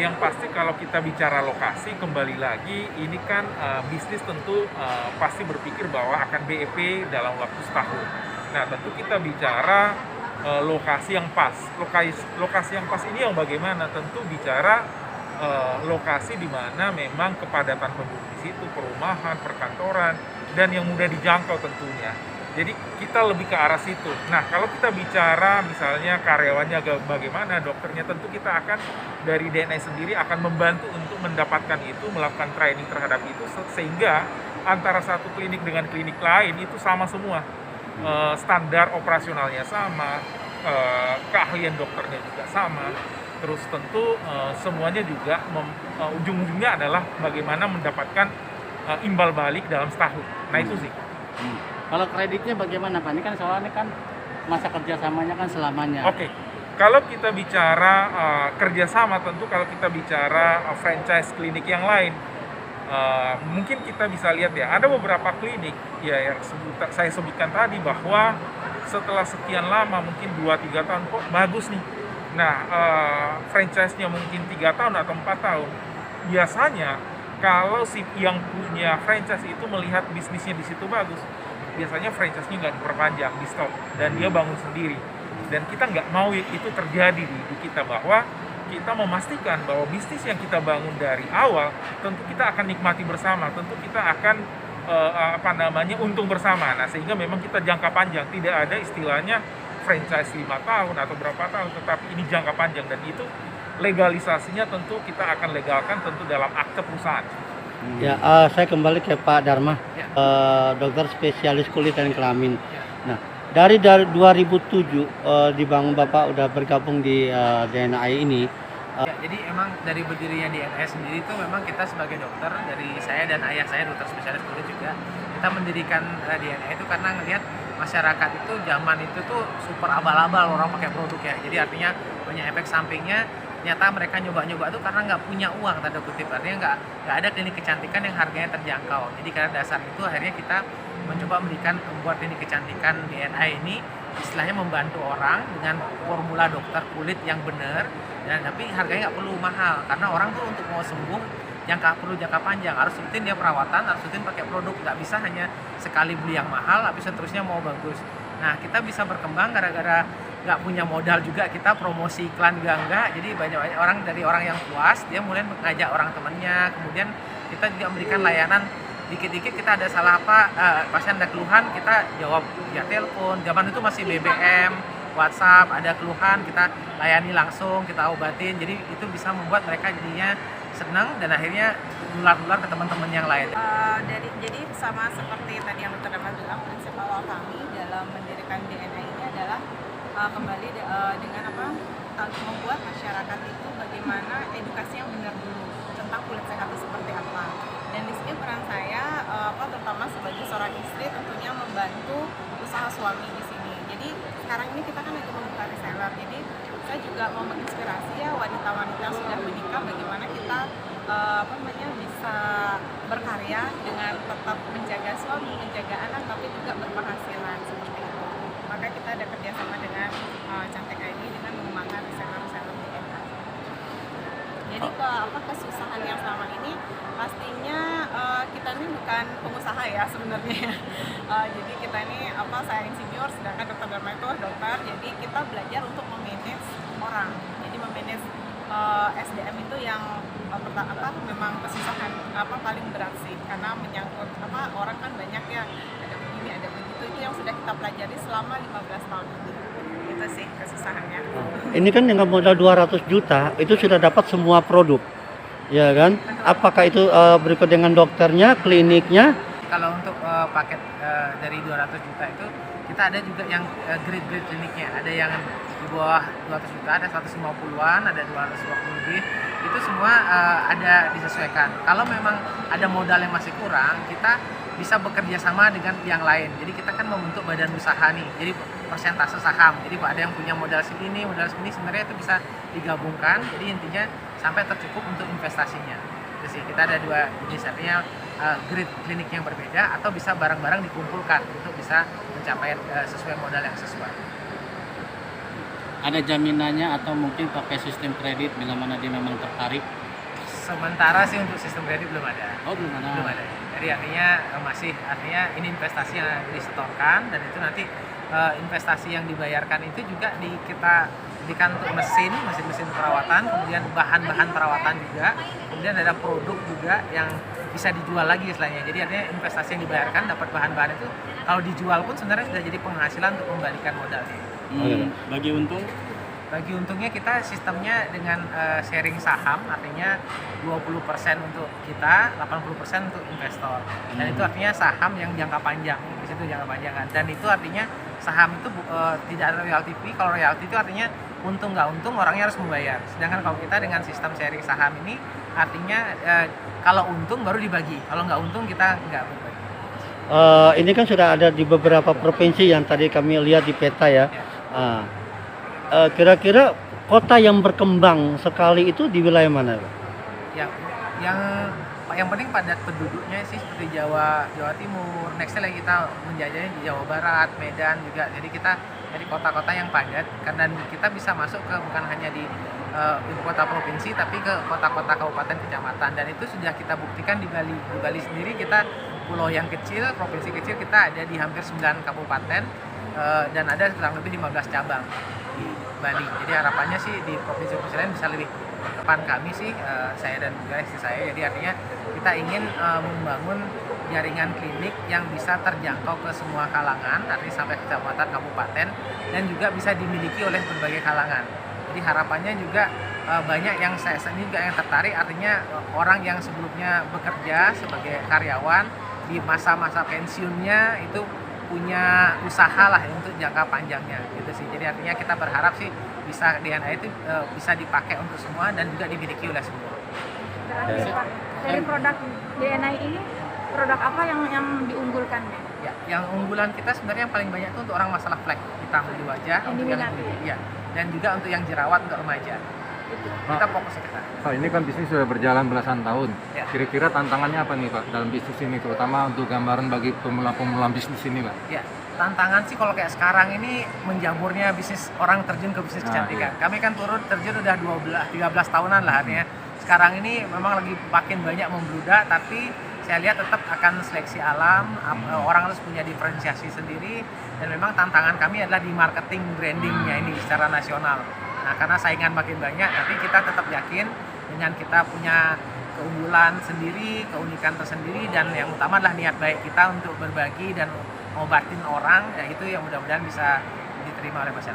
Yang pasti kalau kita bicara lokasi, kembali lagi ini kan bisnis tentu pasti berpikir bahwa akan BEP dalam waktu setahun. Nah, tentu kita bicara lokasi yang pas. Lokasi yang pas ini yang bagaimana? Tentu bicara lokasi di mana memang kepadatan penduduk di situ, perumahan, perkantoran, dan yang mudah dijangkau tentunya. Jadi kita lebih ke arah situ. Nah, kalau kita bicara misalnya karyawannya bagaimana, dokternya, tentu kita akan dari DNI sendiri akan membantu untuk mendapatkan itu, melakukan training terhadap itu, sehingga antara satu klinik dengan klinik lain itu sama semua. Standar operasionalnya sama, keahlian dokternya juga sama. Terus tentu semuanya juga ujung-ujungnya adalah bagaimana mendapatkan imbal balik dalam setahun. Nah itu sih. Kalau kreditnya bagaimana Pak? Ini kan soalnya kan masa kerjasamanya kan selamanya. Oke. Kalau kita bicara kerjasama, tentu kalau kita bicara franchise klinik yang lain, mungkin kita bisa lihat ya, ada beberapa klinik ya yang saya sebutkan tadi bahwa setelah sekian lama, mungkin 2-3 tahun, kok bagus nih. Nah, franchise-nya mungkin 3 tahun atau 4 tahun. Biasanya kalau si yang punya franchise itu melihat bisnisnya di situ bagus, biasanya franchise-nya nggak diperpanjang, di stop, dan dia bangun sendiri. Dan kita nggak mau itu terjadi di kita, bahwa kita memastikan bahwa bisnis yang kita bangun dari awal, tentu kita akan nikmati bersama, tentu kita akan untung bersama. Nah, sehingga memang kita jangka panjang, tidak ada istilahnya franchise 5 tahun atau berapa tahun, tetapi ini jangka panjang, dan itu legalisasinya tentu kita akan legalkan tentu dalam akte perusahaan. Ya, saya kembali ke Pak Dharma, dokter spesialis kulit dan kelamin. Nah, dari 2007 dibangun Bapak udah bergabung di DNI ini. Ya, jadi emang dari berdirinya DNI sendiri itu memang kita sebagai dokter, dari saya dan ayah saya dokter spesialis kulit juga, kita mendirikan DNI itu karena ngelihat masyarakat itu zaman itu tuh super abal-abal orang pakai produk ya. Jadi artinya banyak efek sampingnya. Ternyata mereka nyoba-nyoba tuh karena nggak punya uang, tanda kutip, artinya nggak ada klinik kecantikan yang harganya terjangkau. Jadi karena dasar itu akhirnya kita mencoba membuat klinik kecantikan DNI ini istilahnya membantu orang dengan formula dokter kulit yang benar, dan tapi harganya nggak perlu mahal, karena orang tuh untuk mau sembuh perlu jangka panjang, harus rutin dia perawatan, harus rutin pakai produk, nggak bisa hanya sekali beli yang mahal habis seterusnya mau bagus. Nah, kita bisa berkembang gara-gara nggak punya modal juga, kita promosi iklan juga enggak, jadi banyak dari orang yang puas dia mulai mengajak orang temannya, kemudian kita juga memberikan layanan dikit-dikit, kita ada salah apa, pasien ada keluhan, kita jawab via telepon. Zaman itu masih BBM, WhatsApp, ada keluhan kita layani langsung, kita obatin, jadi itu bisa membuat mereka jadinya senang dan akhirnya nular-nular ke teman-teman yang lain. Jadi sama seperti tadi yang Dr. Dharma bilang, prinsip awal kami dalam mendirikan DNI ini adalah kembali dengan membuat masyarakat itu bagaimana edukasi yang benar dulu tentang kulit sehat itu seperti apa. Dan di sini peran saya terutama sebagai seorang istri tentunya membantu usaha suami di sini. Jadi sekarang ini kita kan lagi membuka reseller. Jadi saya juga mau menginspirasi ya wanita-wanita yang sudah menikah, bagaimana kita bisa berkarya dengan tetap menjaga suami, menjaga anak, tapi juga berpenghasilan seperti itu. Maka kita ada kerjasama dengan Cantik ID dengan mengembangkan reseller-reseller DNI. Jadi kesusahan yang selama ini pastinya kita ini bukan pengusaha ya sebenarnya. Jadi kita ini saya insinyur, sedangkan Dr. Dharma itu dokter. Jadi kita belajar untuk memanage orang. Jadi memanage SDM itu yang memang kesusahan paling berat sih, karena menyangkut orang kan banyak ya, ada begini ada begitu, itu yang sudah kita pelajari selama 15 tahun ini. Itu sih kesusahannya. Ini kan dengan modal 200 juta itu sudah dapat semua produk, ya kan? Betul. Apakah itu berikut dengan dokternya, kliniknya? Kalau untuk paket dari 200 juta itu kita ada juga yang grade-grade kliniknya, ada yang di bawah 200 juta, ada 150-an, ada 250 lebih, itu semua ada disesuaikan. Kalau memang ada modal yang masih kurang, kita bisa bekerja sama dengan yang lain. Jadi kita kan membentuk badan usaha nih, jadi persentase saham. Jadi ada yang punya modal segini, sebenarnya itu bisa digabungkan. Jadi intinya sampai tercukup untuk investasinya. Itu sih, kita ada dua jenis, artinya grid klinik yang berbeda, atau bisa barang-barang dikumpulkan untuk bisa mencapai sesuai modal yang sesuai. ada jaminannya atau mungkin pakai sistem kredit bila mana dia memang tertarik? Sementara sih untuk sistem kredit belum ada. Oh, belum ada. Belum ada. Jadi artinya artinya ini investasi yang disetorkan, dan itu nanti investasi yang dibayarkan itu juga kita berikan untuk mesin perawatan, kemudian bahan-bahan perawatan juga, kemudian ada produk juga yang bisa dijual lagi istilahnya. Jadi artinya investasi yang dibayarkan dapat bahan-bahan itu kalau dijual pun sebenarnya sudah jadi penghasilan untuk membalikan modalnya. Bagi untung? Bagi untungnya kita sistemnya dengan sharing saham, artinya 20% untuk kita, 80% untuk investor. Dan itu artinya saham yang jangka panjang, di situ jangka panjangan. Dan itu artinya saham itu tidak ada royalty fee. Kalau royalty itu artinya untung nggak untung orangnya harus membayar. Sedangkan kalau kita dengan sistem sharing saham ini artinya kalau untung baru dibagi, kalau nggak untung kita nggak berbagi. Ini kan sudah ada di beberapa provinsi yang tadi kami lihat di peta ya. Kira-kira kota yang berkembang sekali itu di wilayah mana? Yang penting padat penduduknya sih seperti Jawa Timur. Nextnya lagi kita menjajahnya di Jawa Barat, Medan juga. Jadi kita dari kota-kota yang padat, karena kita bisa masuk ke bukan hanya di ibu kota provinsi, tapi ke kota-kota kabupaten kecamatan. Dan itu sudah kita buktikan di Bali. Di Bali sendiri kita pulau yang kecil, provinsi kecil, kita ada di hampir 9 kabupaten dan ada kurang lebih 15 cabang di Bali. Jadi harapannya sih di provinsi-provinsi lain bisa lebih depan kami sih, saya dan juga istri saya. Jadi artinya kita ingin membangun jaringan klinik yang bisa terjangkau ke semua kalangan, artinya sampai kecamatan, kabupaten, dan juga bisa dimiliki oleh berbagai kalangan. Jadi harapannya juga banyak yang saya sendiri juga yang tertarik, artinya orang yang sebelumnya bekerja sebagai karyawan di masa-masa pensiunnya itu punya usaha lah untuk jangka panjangnya gitu sih. Jadi artinya kita berharap sih bisa DNA itu bisa dipakai untuk semua dan juga dimiliki oleh semua. Terakhir Pak, dari produk DNA ini produk apa yang diunggulkan? Ya, yang unggulan kita sebenarnya yang paling banyak itu untuk orang masalah flek hitam di wajah, untuk yang ya, dan juga untuk yang jerawat untuk remaja. Kita fokus ke sana. Pak, ini kan bisnis sudah berjalan belasan tahun. Ya. Kira-kira tantangannya apa nih Pak dalam bisnis ini, terutama untuk gambaran bagi pemula-pemula bisnis ini Pak? Ya, tantangan sih kalau kayak sekarang ini menjamurnya bisnis, orang terjun ke bisnis kecantikan. Kami kan terjun udah 13 tahunan lah artinya. Sekarang ini memang lagi makin banyak membludak, tapi saya lihat tetap akan seleksi alam, orang harus punya diferensiasi sendiri, dan memang tantangan kami adalah di marketing brandingnya ini secara nasional. Nah, karena saingan makin banyak, tapi kita tetap yakin dengan kita punya keunggulan sendiri, keunikan tersendiri, dan yang utama adalah niat baik kita untuk berbagi dan ngobatin orang, ya itu yang mudah-mudahan bisa diterima oleh masyarakat.